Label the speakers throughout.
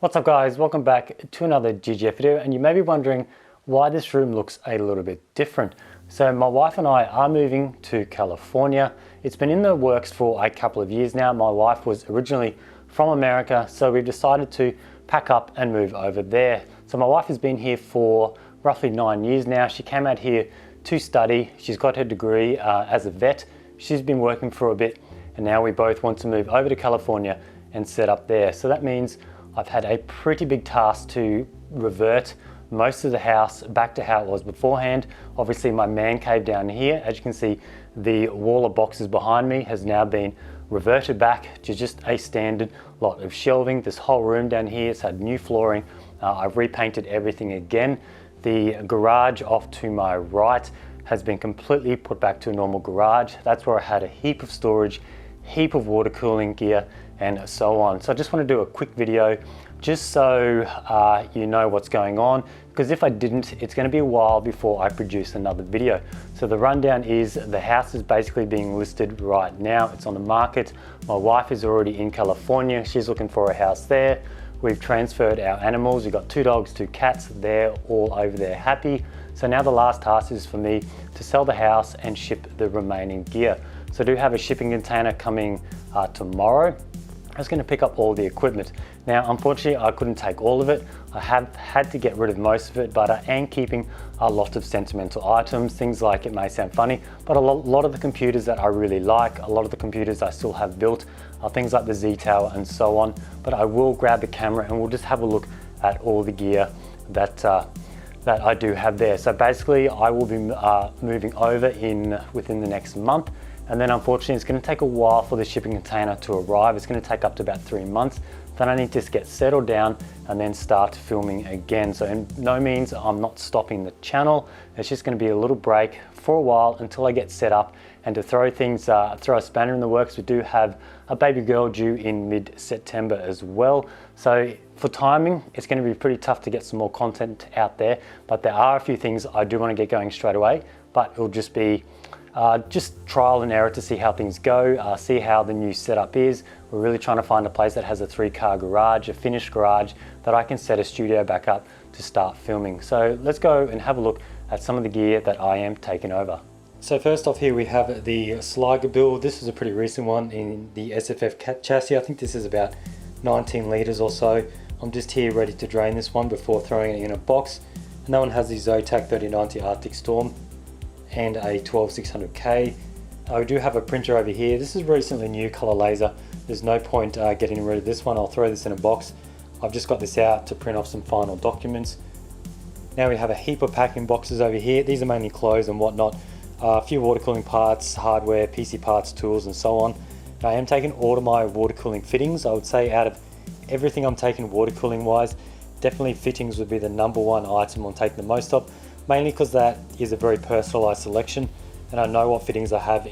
Speaker 1: What's up guys, welcome back to another GGF video, and you may be wondering why this room looks a little bit different. So my wife and I are moving to California. It's been in the works for a couple of years now. My wife was originally from America, so we've decided to pack up and move over there. So my wife has been here for roughly 9 years now. She came out here to study. She's got her degree as a vet. She's been working for a bit, and now we both want to move over to California and set up there. So that means I've had a pretty big task to revert most of the house back to how it was beforehand. Obviously my man cave down here, as you can see, the wall of boxes behind me has now been reverted back to just a standard lot of shelving. This whole room down here has had new flooring. I've repainted everything again. The garage off to my right has been completely put back to a normal garage. That's where I had a heap of storage, heap of water cooling gear, and so on. So I just want to do a quick video just so you know what's going on, because if I didn't, it's going to be a while before I produce another video. So the rundown is the house is basically being listed right now. It's on the market. My wife is already in California. She's looking for a house there. We've transferred our animals. We've got 2 dogs, 2 cats. They're all over there happy. So now the last task is for me to sell the house and ship the remaining gear. So I do have a shipping container coming tomorrow. I was going to pick up all the equipment. Now, unfortunately, I couldn't take all of it. I have had to get rid of most of it, but I am keeping a lot of sentimental items, things like, it may sound funny, but a lot of the computers that I really like, a lot of the computers I still have built are things like the Z Tower and so on. But I will grab the camera and we'll just have a look at all the gear that I do have there. So basically, I will be moving over within the next month. And then unfortunately, it's going to take a while for the shipping container to arrive. It's going to take up to about 3 months. Then I need to just get settled down and then start filming again. So in no means I'm not stopping the channel. It's just going to be a little break for a while until I get set up. And to throw a spanner in the works, we do have a baby girl due in mid-September as well. So for timing, it's going to be pretty tough to get some more content out there. But there are a few things I do want to get going straight away, but it'll just be just trial and error to see how things go, see how the new setup is. We're really trying to find a place that has a 3-car garage, a finished garage, that I can set a studio back up to start filming. So let's go and have a look at some of the gear that I am taking over. So first off here we have the Sliger build. This is a pretty recent one in the SFF chassis. I think this is about 19 litres or so. I'm just here ready to drain this one before throwing it in a box. And that one has the Zotac 3090 Arctic Storm and a 12600K. We do have a printer over here. This is recently new, color laser. There's no point getting rid of this one. I'll throw this in a box. I've just got this out to print off some final documents. Now we have a heap of packing boxes over here. These are mainly clothes and whatnot. A few water cooling parts, hardware, PC parts, tools, and so on. I am taking all of my water cooling fittings. I would say out of everything I'm taking water cooling wise, definitely fittings would be the #1 item I'm taking the most of. Mainly because that is a very personalized selection and I know what fittings I have.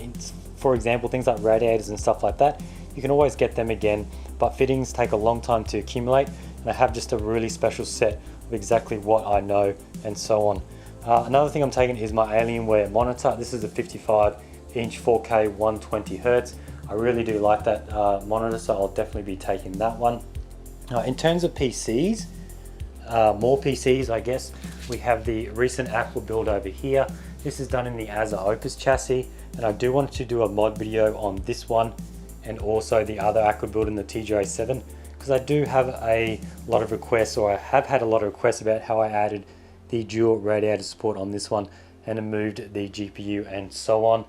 Speaker 1: For example, things like radiators and stuff like that, you can always get them again, but fittings take a long time to accumulate, and I have just a really special set of exactly what I know and so on. Another thing I'm taking is my Alienware monitor. This is a 55-inch 4K 120 Hz. I really do like that monitor, so I'll definitely be taking that one. In terms of PCs, more PCs, I guess, we have the recent Aqua build over here. This is done in the Acer Opus chassis, and I do want to do a mod video on this one and also the other Aqua build in the TJ7, because I do have a lot of requests, or I have had a lot of requests about how I added the dual radiator support on this one and moved the GPU and so on.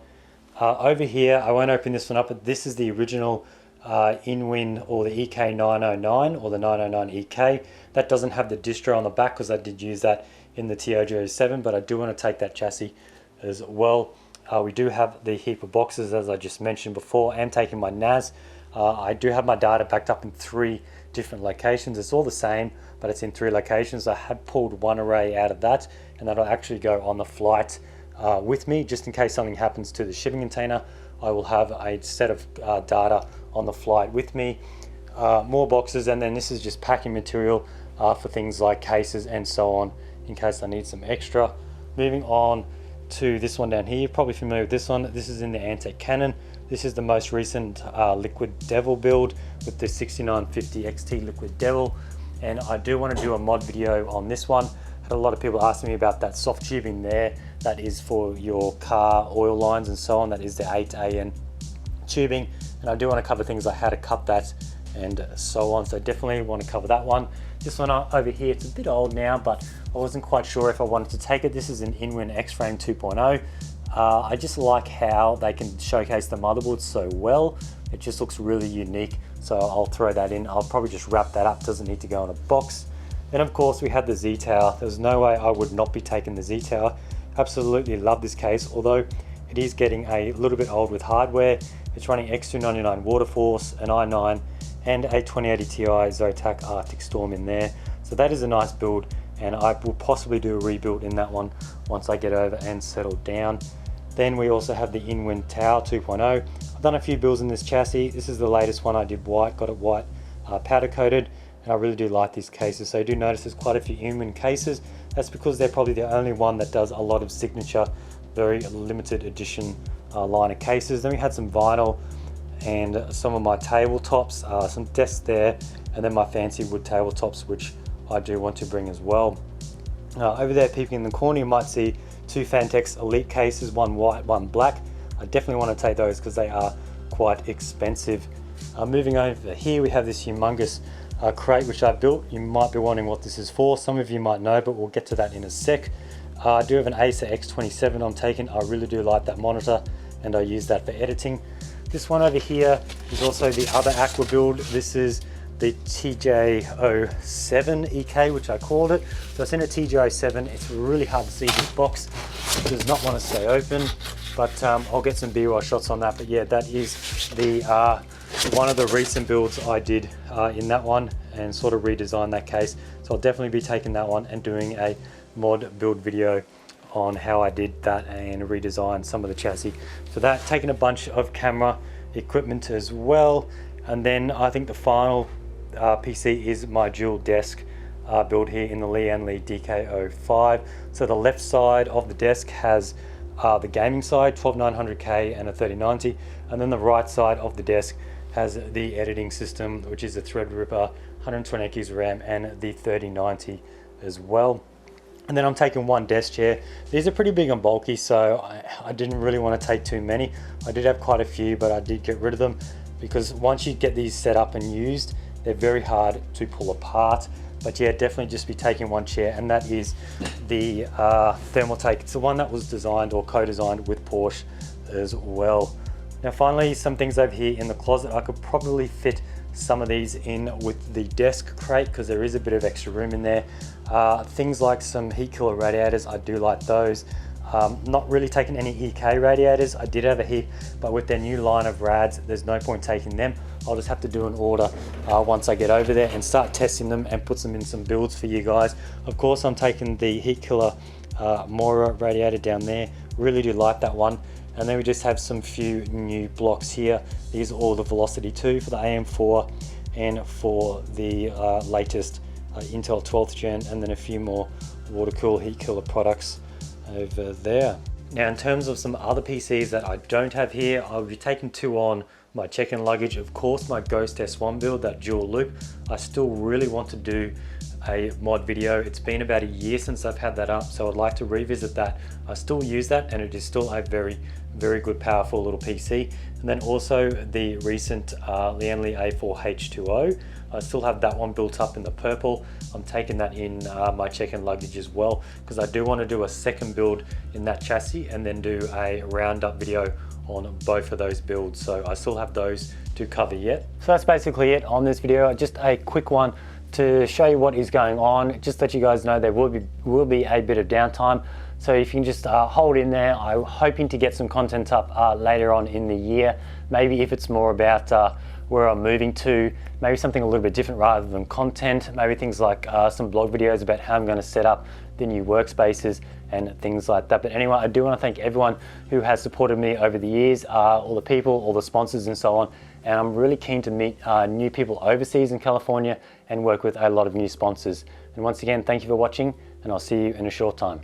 Speaker 1: Over here, I won't open this one up, but this is the original InWin, or the EK909 or the 909EK. That doesn't have the distro on the back because I did use that in the TO07, but I do want to take that chassis as well. We do have the heap of boxes, as I just mentioned before. I am taking my NAS. I do have my data backed up in 3 different locations. It's all the same, but it's in 3 locations. I have pulled one array out of that, and that'll actually go on the flight with me, just in case something happens to the shipping container. I will have a set of data on the flight with me. More boxes, and then this is just packing material for things like cases and so on, in case I need some extra. Moving on to this one down here, you're probably familiar with this one. This is in the Antec Canon. This is the most recent Liquid Devil build with the 6950 XT Liquid Devil. and I do want to do a mod video on this one. Had a lot of people asking me about that soft tubing there. That is for your car oil lines and so on. That is the 8AN tubing, and I do want to cover things like how to cut that and so on, so definitely want to cover that one. This one over here, it's a bit old now, but I wasn't quite sure if I wanted to take it. This is an Inwin X-Frame 2.0. I just like how they can showcase the motherboard so well. It just looks really unique, so I'll throw that in. I'll probably just wrap that up, doesn't need to go in a box. Then of course we had the Z-Tower. There's no way I would not be taking the Z-Tower. Absolutely love this case, although it is getting a little bit old with hardware. It's running X299 Waterforce, an i9, and a 2080 Ti Zotac Arctic Storm in there. So that is a nice build, and I will possibly do a rebuild in that one once I get over and settle down. Then we also have the Inwin Tower 2.0. I've done a few builds in this chassis. This is the latest one I did white, got it white powder coated, and I really do like these cases. So I do notice there's quite a few Inwin cases. That's because they're probably the only one that does a lot of signature, very limited edition line of cases. Then we had some vinyl and some of my tabletops, some desks there, and then my fancy wood tabletops, which I do want to bring as well. Over there peeping in the corner, you might see two Phanteks Elite cases, one white, one black. I definitely want to take those because they are quite expensive. Moving over here, we have this humongous crate which I built. You might be wondering what this is for. Some of you might know, but we'll get to that in a sec. I do have an Acer X27 I'm taking. I really do like that monitor, and I use that for editing. This one over here is also the other Aqua build. This is the TJ07 EK, which I called it. So it's in a TJ07. It's really hard to see this box. It does not want to stay open, but I'll get some B-roll shots on that. But yeah, that is the one of the recent builds I did in that one, and sort of redesigned that case. So I'll definitely be taking that one and doing a mod build video on how I did that and redesigned some of the chassis. So that, taking a bunch of camera equipment as well. And then I think the final PC is my dual desk build here in the Lian Li DK05. So the left side of the desk has the gaming side, 12900K and a 3090, and then the right side of the desk has the editing system, which is a Threadripper, 128 gigs of RAM, and the 3090 as well. And then I'm taking one desk chair. These are pretty big and bulky, so I didn't really want to take too many. I did have quite a few, but I did get rid of them because once you get these set up and used, they're very hard to pull apart. But yeah, definitely just be taking one chair, and that is the Thermaltake. It's the one that was designed or co-designed with Porsche as well. Now finally, some things over here in the closet. I could probably fit some of these in with the desk crate because there is a bit of extra room in there. Things like some heat killer radiators, I do like those. Not really taking any EK radiators. I did have a heap, but with their new line of rads, there's no point taking them. I'll just have to do an order once I get over there and start testing them and put them in some builds for you guys. Of course, I'm taking the heat killer Mora radiator down there. Really do like that one. And then we just have some few new blocks here. These are all the Velocity 2 for the AM4 and for the latest Intel 12th gen, and then a few more water cool heat killer products over there. Now in terms of some other PCs that I don't have here, I'll be taking two on my check-in luggage. Of course, my Ghost S1 build, that dual loop. I still really want to do a mod video. It's been about a year since I've had that up, so I'd like to revisit that. I still use that, and it is still a very good, powerful little PC. And then also the recent Lian Li A4H2O. I still have that one built up in the purple. I'm taking that in my check-in luggage as well, because I do want to do a second build in that chassis and then do a roundup video on both of those builds. So I still have those to cover yet. So that's basically it on this video. Just a quick one to show you what is going on. Just let you guys know there will be a bit of downtime. So if you can just hold in there. I'm hoping to get some content up later on in the year. Maybe if it's more about where I'm moving to, maybe something a little bit different rather than content. Maybe things like some blog videos about how I'm going to set up the new workspaces and things like that. But anyway, I do want to thank everyone who has supported me over the years, all the people, all the sponsors and so on. And I'm really keen to meet new people overseas in California and work with a lot of new sponsors. And once again, thank you for watching, and I'll see you in a short time.